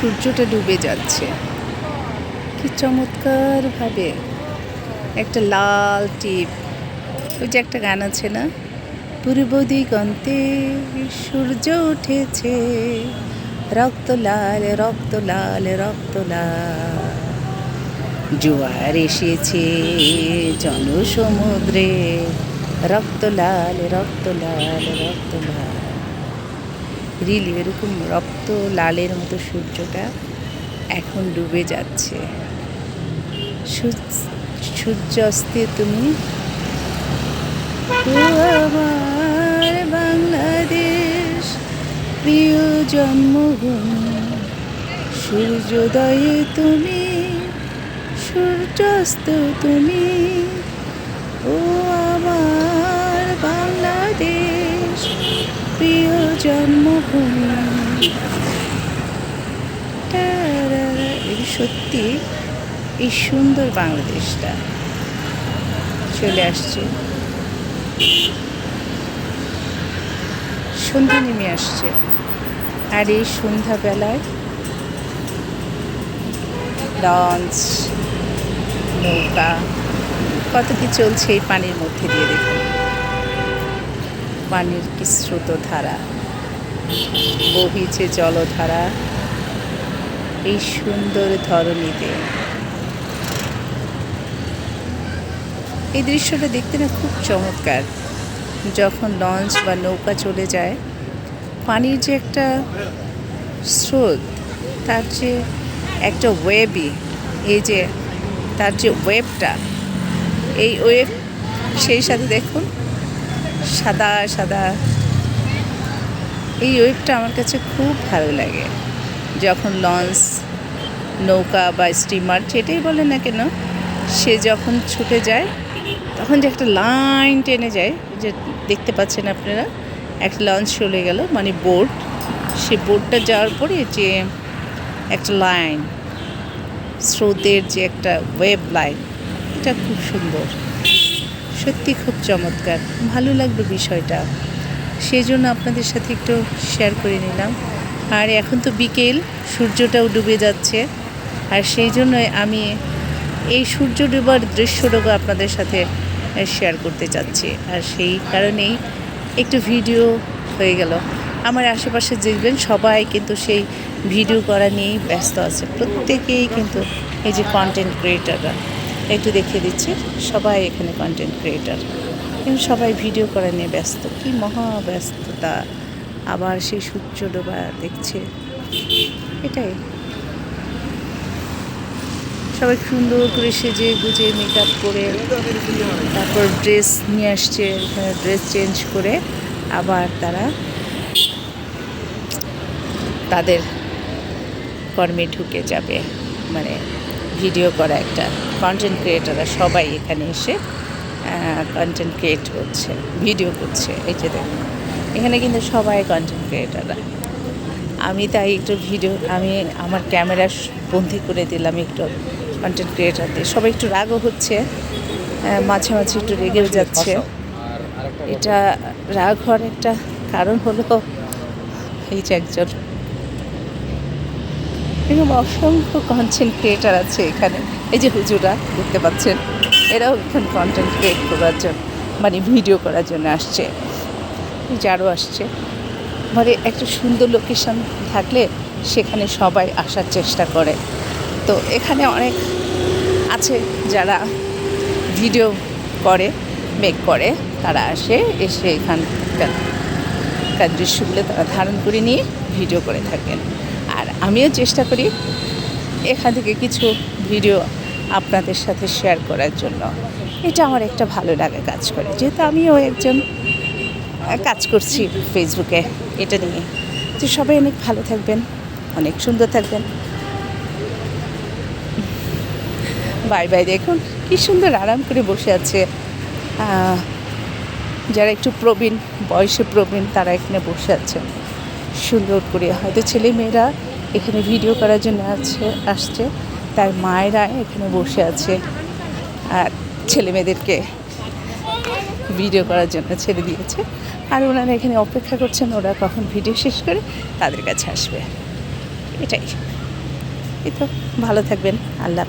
সূর্যটা ডুবে যাচ্ছে কি চমৎকার ভাবে। একটা লাল টিপ, ওই যে একটা গান আছে না, পূর্ব দিগন্তে সূর্য উঠেছে, রক্ত লাল রক্ত লাল রক্ত লাল, জোয়ার এসেছে জনসমুদ্রে, রক্ত লাল রক্ত লাল রক্ত লাল। রিলি এরকম রক্ত লালের মতো সূর্যটা এখন ডুবে যাচ্ছে। সূর্যাস্তে তুমি আমার বাংলাদেশ প্রিয় জন্মভূমি, সূর্যোদয়ে তুমি সূর্যাস্ত তুমি, ও আমার বাংলাদেশ প্রিয় জন্মভূমি। সত্যি এই সুন্দর বাংলাদেশটা চলে আসছে, সন্ধ্যা নেমে আসছে। আর এই সন্ধ্যাবেলায় লঞ্চ, নৌকা কত কি চলছে এই পানির মধ্যে দিয়ে। দেখুন পানির কি স্রোতধারা বহিছে, জলধারা এই সুন্দর ধরণীতে। এই দৃশ্যটা দেখতে না খুব চমৎকার। যখন লঞ্চ বা নৌকা চলে যায়, পানির যে একটা স্রোত, তার যে একটা ওয়েবই, এই যে তার যে ওয়েবটা, এই ওয়েব, সেই সাথে দেখুন সাদা সাদা, এই ওয়েবটা আমার কাছে খুব ভালো লাগে। যখন লঞ্চ, নৌকা বা স্টিমার যেটাই বলে না কেন, সে যখন ছুটে যায়, তখন যে একটা লাইন টেনে যায়, যে দেখতে পাচ্ছেন আপনারা, একটা লঞ্চ চলে গেল মানে বোট, সে বোটটা যাওয়ার পরে যে একটা লাইন, স্রোতের যে একটা ওয়েব লাইন, এটা খুব সুন্দর, সত্যি খুব চমৎকার, ভালো লাগলো বিষয়টা। সেই জন্য আপনাদের সাথে একটু শেয়ার করে নিলাম। আর এখন তো বিকেল, সূর্যটাও ডুবে যাচ্ছে, আর সেই জন্যই আমি এই সূর্য ডুবার দৃশ্যটুকু আপনাদের সাথে শেয়ার করতে চাচ্ছি। আর সেই কারণেই একটু ভিডিও হয়ে গেল। আমার আশেপাশে দেখবেন সবাই কিন্তু সেই ভিডিও করা নিয়েই ব্যস্ত আছে, প্রত্যেকেই কিন্তু এই যে কন্টেন্ট ক্রিয়েটাররা, একটু দেখিয়ে দিচ্ছি, সবাই এখানে কন্টেন্ট ক্রিয়েটার, কিন্তু সবাই ভিডিও করা নিয়ে ব্যস্ত, কি মহা ব্যস্ততা। আবার সেই সূর্য ডোবা দেখছে, এটাই। সবাই সুন্দর করে সেজে গুজে মেকআপ করে, তারপর ড্রেস নিয়ে আসছে, ড্রেস চেঞ্জ করে আবার তারা তাদের কর্মে ঢুকে যাবে। মানে ভিডিও করা, একটা কন্টেন্ট ক্রিয়েটাররা সবাই এখানে এসে কন্টেন্ট ক্রিয়েট করছে, ভিডিও করছে। এই যে দেখুন এখানে কিন্তু সবাই কন্টেন্ট ক্রিয়েটাররা। আমি তাই একটু ভিডিও, আমি আমার ক্যামেরা বন্দি করে দিলাম একটু কন্টেন্ট ক্রিয়েটারদের। সবাই একটু রাগও হচ্ছে, মাঝে মাঝে একটু রেগেও যাচ্ছে। এটা রাগ হওয়ার একটা কারণ হলো এই যে একজন, এরকম অসংখ্য কন্টেন্ট ক্রিয়েটার আছে এখানে। এই যে হুজুরা দেখতে পাচ্ছেন, এরাও এখানে কন্টেন্ট ক্রিয়েট করার জন্য, মানে ভিডিও করার জন্য আসছে, যারও আসছে। মানে একটা সুন্দর লোকেশন থাকলে সেখানে সবাই আসার চেষ্টা করে। তো এখানে অনেক আছে যারা ভিডিও করে, মেক করে, তারা এসে এখানকার দৃশ্যগুলো তারা ধারণ করে নিয়ে ভিডিও করে থাকেন। আর আমিও চেষ্টা করি এখান থেকে কিছু ভিডিও আপনাদের সাথে শেয়ার করার জন্য। এটা আমার একটা ভালো লাগা কাজ করে, যেহেতু আমিও একজন কাজ করছি ফেসবুকে এটা নিয়ে। তো সবাই অনেক ভালো থাকবেন, অনেক সুন্দর থাকবেন। Bye bye. দেখুন কি সুন্দর আরাম করে বসে আছে, যারা একটু প্রবীণ, বয়সে প্রবীণ, তারা এখানে বসে আছে সুন্দর করে। হয়তো ছেলে মেয়েরা এখানে ভিডিও করার জন্য আসছে, তার মায়েরা এখানে বসে আছে আর ছেলে মেয়েদেরকে ভিডিও করার জন্য ছেড়ে দিয়েছে। আর ওনারা এখানে অপেক্ষা করছেন ওরা কখন ভিডিও শেষ করে তাদের কাছে আসবে, এটাই। এই তো, ভালো থাকবেন। আল্লাহ হাফেজ।